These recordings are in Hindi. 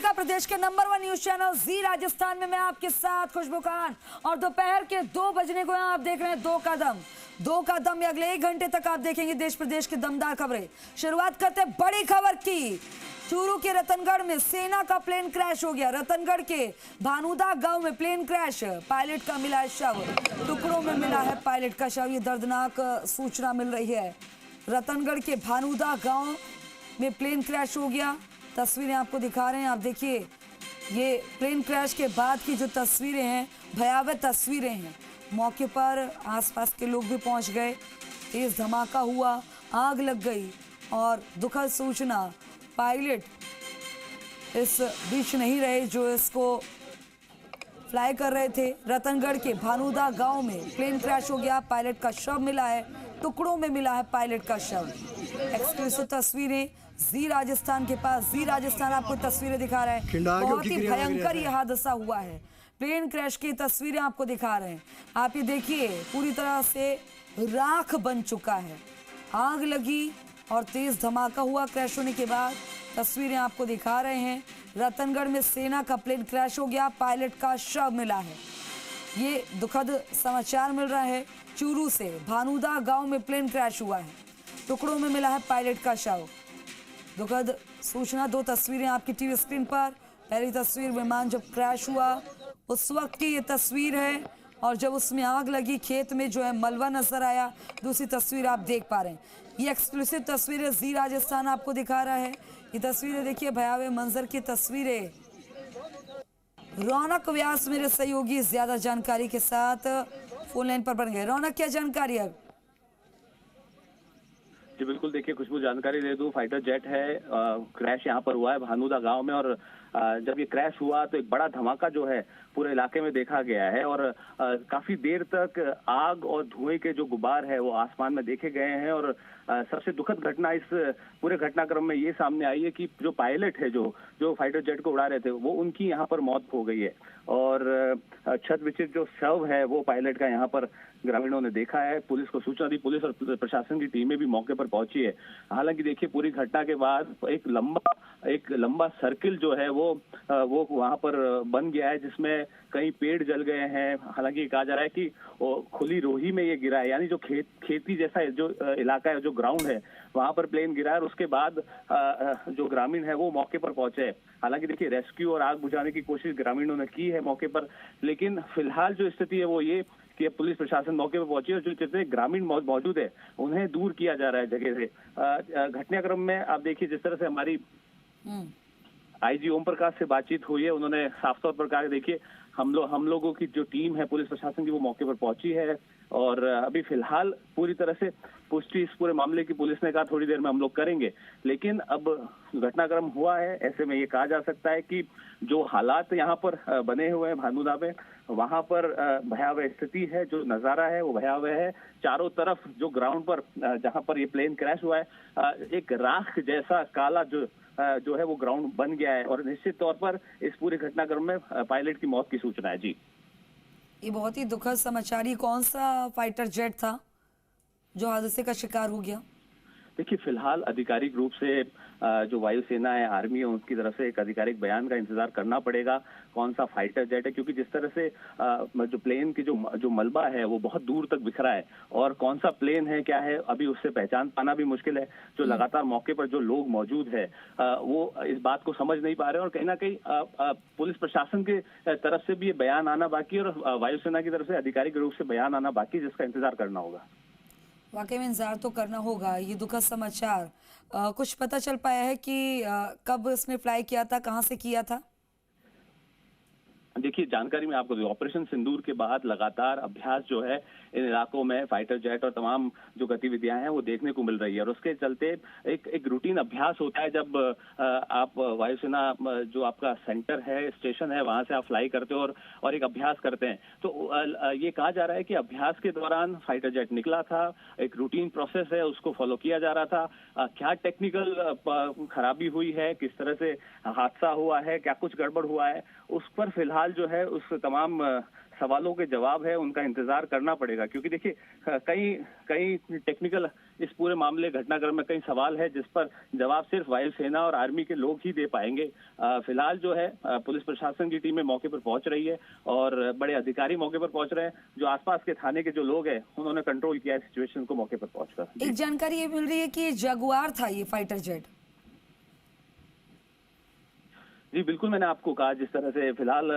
का प्रदेश के नंबर 1 न्यूज चैनल जी राजस्थान में मैं आपके साथ खुशबू खान और दोपहर के 2 बजने को यहाँ आप देख रहे हैं दो कदम में अगले 1 घंटे तक आप देखेंगे देश प्रदेश की दमदार खबरें। शुरुआत करते हैं बड़ी खबर की। चूरू के रतनगढ़ में सेना का प्लेन क्रैश हो गया। रतनगढ़ के भानुदा गांव में प्लेन क्रैश, पायलट का मिला है शव, टुकड़ों में मिला है पायलट का शव। ये दर्दनाक सूचना मिल रही है। रतनगढ़ के भानुदा गांव में प्लेन क्रैश हो गया। तस्वीरें आपको दिखा रहे हैं, आप देखिए ये प्लेन क्रैश के बाद की जो तस्वीरें हैं, भयावह तस्वीरें हैं। मौके पर आसपास के लोग भी पहुंच गए। तेज धमाका हुआ, आग लग गई और दुखद सूचना, पायलट इस बीच नहीं रहे जो इसको फ्लाई कर रहे थे। रतनगढ़ के भानुदा गांव में प्लेन क्रैश हो गया, पायलट का शव मिला है, टुकड़ों में मिला है पायलट का शव। एक्सक्लूसिव तस्वीरें जी राजस्थान के पास। जी राजस्थान आपको तस्वीरें दिखा रहा है। बहुत ही भयंकर ये हादसा हुआ है। प्लेन क्रैश की तस्वीरें आपको दिखा रहे हैं। आप ये देखिए पूरी तरह से राख बन चुका है। आग लगी और तेज धमाका हुआ क्रैश होने के बाद। तस्वीरें आपको दिखा रहे हैं। रतनगढ़ में सेना का प्लेन क्रैश हो गया, पायलट का शव मिला है। ये दुखद समाचार मिल रहा है। चूरू से भानुदा गांव में प्लेन क्रैश हुआ है, टुकड़ों में मिला है पायलट का शव। दुखद सूचना। 2 तस्वीरें आपकी टीवी स्क्रीन पर। पहली तस्वीर विमान जब क्रैश हुआ उस वक्त की ये तस्वीर है और जब उसमें आग लगी, खेत में जो है मलबा नजर आया। दूसरी तस्वीर आप देख पा रहे हैं। ये एक्सक्लूसिव तस्वीरें जी राजस्थान आपको दिखा रहा है। ये तस्वीरें देखिए, भयावह मंजर की तस्वीरें। रौनक व्यास मेरे सहयोगी ज्यादा जानकारी के साथ फोन लाइन पर बन गए। रौनक, क्या जानकारी अब? जी बिल्कुल, देखिए खुशबू, जानकारी दे दूं, फाइटर जेट है, क्रैश यहाँ पर हुआ है भानुदा गांव में। और जब ये क्रैश हुआ तो एक बड़ा धमाका जो है पूरे इलाके में देखा गया है और काफी देर तक आग और धुएं के जो गुबार है वो आसमान में देखे गए हैं। और सबसे दुखद घटना इस पूरे घटनाक्रम में ये सामने आई है कि जो पायलट है जो फाइटर जेट को उड़ा रहे थे, वो उनकी यहाँ पर मौत हो गई है। और छत विचित जो शव है वो पायलट का यहाँ पर ग्रामीणों ने देखा है। पुलिस को सूचना दी, पुलिस और प्रशासन की टीमें भी मौके पर पहुंची है। हालांकि देखिए पूरी घटना के बाद एक लंबा सर्किल जो है वो वहां पर बन गया है, जिसमें कई पेड़ जल गए हैं। हालांकि कहा जा रहा है कि खुली रोही में ये गिरा है, यानी जो खेती जैसा जो इलाका है, जो ग्राउंड है, वहां पर प्लेन गिरा है। और उसके बाद जो ग्रामीण है वो मौके पर पहुंचे। हालांकि देखिए रेस्क्यू और आग बुझाने की कोशिश ग्रामीणों ने की है मौके पर, लेकिन फिलहाल जो स्थिति है वो ये कि पुलिस प्रशासन मौके पर पहुंची और जो जितने ग्रामीण मौजूद है उन्हें दूर किया जा रहा है जगह से। घटनाक्रम में आप देखिए जिस तरह से हमारी आईजी ओम प्रकाश से बातचीत हुई है, उन्होंने साफ तौर पर कहा, देखिए हम लोगों की जो टीम है पुलिस प्रशासन की वो मौके पर पहुंची है और अभी फिलहाल पूरी तरह से पुष्टि इस पूरे मामले की पुलिस ने कहा थोड़ी देर में हम लोग करेंगे। लेकिन अब घटनाक्रम हुआ है, ऐसे में ये कहा जा सकता है कि जो हालात यहाँ पर बने हुए हैं भानुदा में, वहां पर भयावह स्थिति है, जो नजारा है वो भयावह है। चारों तरफ जो ग्राउंड पर जहां पर ये प्लेन क्रैश हुआ है, एक राख जैसा काला जो है वो ग्राउंड बन गया है। और निश्चित तौर पर इस पूरे घटनाक्रम में पायलट की मौत की सूचना है। जी, ये बहुत ही दुखद समाचार। ये कौन सा फाइटर जेट था जो हादसे का शिकार हो गया? देखिए फिलहाल आधिकारिक रूप से जो वायुसेना है, आर्मी है, उनकी तरफ से एक आधिकारिक बयान का इंतजार करना पड़ेगा कौन सा फाइटर जेट है, क्योंकि जिस तरह से जो प्लेन की जो मलबा है वो बहुत दूर तक बिखरा है और कौन सा प्लेन है क्या है अभी उससे पहचान पाना भी मुश्किल है। जो लगातार मौके पर जो लोग मौजूद है वो इस बात को समझ नहीं पा रहे और कहीं ना कहीं पुलिस प्रशासन की तरफ से भी ये बयान आना बाकी और वायुसेना की तरफ से आधिकारिक रूप से बयान आना बाकी, जिसका इंतजार करना होगा। वाकई में इंतजार तो करना होगा। ये दुखद समाचार। कुछ पता चल पाया है कि कब इसने फ्लाई किया था, कहां से किया था? देखिए जानकारी में आपको ऑपरेशन सिंदूर के बाद लगातार अभ्यास जो है इन इलाकों में फाइटर जेट और तमाम जो गतिविधियां हैं वो देखने को मिल रही है। और उसके चलते एक रूटीन अभ्यास होता है जब आप वायुसेना जो आपका सेंटर है, स्टेशन है, वहां से आप फ्लाई करते हो और एक अभ्यास करते हैं। तो ये कहा जा रहा है कि अभ्यास के दौरान फाइटर जेट निकला था, एक रूटीन प्रोसेस है उसको फॉलो किया जा रहा था। क्या टेक्निकल खराबी हुई है, किस तरह से हादसा हुआ है, क्या कुछ गड़बड़ हुआ है, उस पर फिलहाल जो है उस तमाम सवालों के जवाब है उनका इंतजार करना पड़ेगा, क्योंकि देखिए कई टेक्निकल इस पूरे मामले घटनाक्रम में कई सवाल है जिस पर जवाब सिर्फ वायुसेना और आर्मी के लोग ही दे पाएंगे। फिलहाल जो है पुलिस प्रशासन की टीमें मौके पर पहुंच रही है और बड़े अधिकारी मौके पर पहुंच रहे हैं। जो आसपास के थाने के जो लोग हैं उन्होंने कंट्रोल किया है सिचुएशन को मौके पर पहुंचकर। एक जानकारी ये मिल रही है कि ये जगुआर था, ये फाइटर जेट। जी बिल्कुल, मैंने आपको कहा जिस तरह से फिलहाल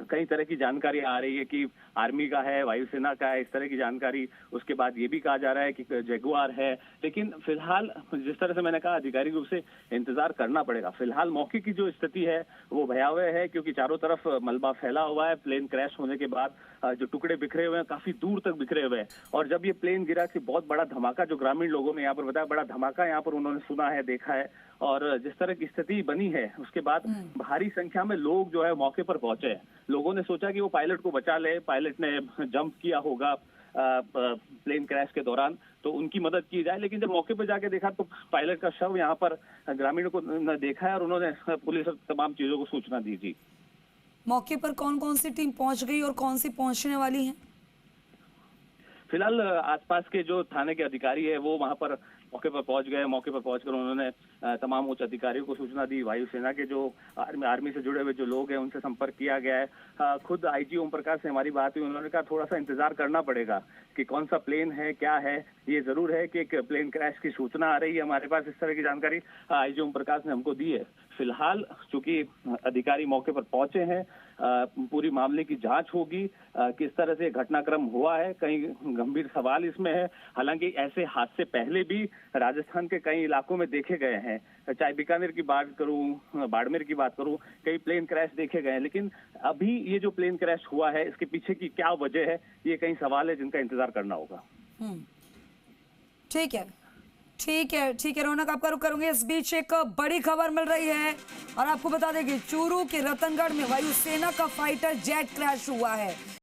कई तरह की जानकारी आ रही है कि आर्मी का है, वायुसेना का है, इस तरह की जानकारी। उसके बाद ये भी कहा जा रहा है कि जगुआर है, लेकिन फिलहाल जिस तरह से मैंने कहा आधिकारिक रूप से इंतजार करना पड़ेगा। फिलहाल मौके की जो स्थिति है वो भयावह है, क्योंकि चारों तरफ मलबा फैला हुआ है। प्लेन क्रैश होने के बाद जो टुकड़े बिखरे हुए हैं काफी दूर तक बिखरे हुए हैं, और जब ये प्लेन गिरा कि बहुत बड़ा धमाका, जो ग्रामीण लोगों ने यहाँ पर बताया, बड़ा धमाका यहाँ पर उन्होंने सुना है, देखा है। और जिस तरह की स्थिति बनी है उसके बाद भारी संख्या में लोग जो है मौके पर पहुंचे हैं। लोगों ने सोचा कि वो पायलट को बचा ले, पायलट ने जंप किया होगा प्लेन क्रैश के दौरान, तो उनकी मदद की जाए। लेकिन जब मौके पर जाके देखा तो पायलट का शव यहाँ पर ग्रामीणों को देखा है और उन्होंने पुलिस और तमाम चीजों को सूचना दी। जी, मौके पर कौन कौन सी टीम पहुंच गई और कौन सी पहुंचने वाली है? फिलहाल आसपास के जो थाने के अधिकारी है वो वहां पर मौके पर पहुंच गए। मौके पर पहुंचकर उन्होंने तमाम उच्च अधिकारियों को सूचना दी। वायुसेना के जो आर्मी से जुड़े हुए जो लोग हैं उनसे संपर्क किया गया है। खुद आईजी ओम प्रकाश से हमारी बात हुई, उन्होंने कहा थोड़ा सा इंतजार करना पड़ेगा कि कौन सा प्लेन है, क्या है। ये जरूर है कि एक प्लेन क्रैश की सूचना आ रही है हमारे पास, इस तरह की जानकारी आईजी ओम प्रकाश ने हमको दी है। फिलहाल चूंकि अधिकारी मौके पर पहुंचे हैं, पूरी मामले की जांच होगी, किस तरह से घटनाक्रम हुआ है। कई गंभीर सवाल इसमें है। हालांकि ऐसे हादसे पहले भी राजस्थान के कई इलाकों में देखे गए हैं, चाहे बीकानेर की बात करूं, बाड़मेर की बात करूं, कई प्लेन क्रैश देखे गए हैं। लेकिन अभी ये जो प्लेन क्रैश हुआ है इसके पीछे की क्या वजह है, ये कई सवाल है जिनका इंतजार करना होगा। ठीक है, ठीक है, ठीक है रौनक, आपका रुख करूंगे। इस बीच एक बड़ी खबर मिल रही है और आपको बता दें कि चूरू के रतनगढ़ में वायुसेना का फाइटर जेट क्रैश हुआ है।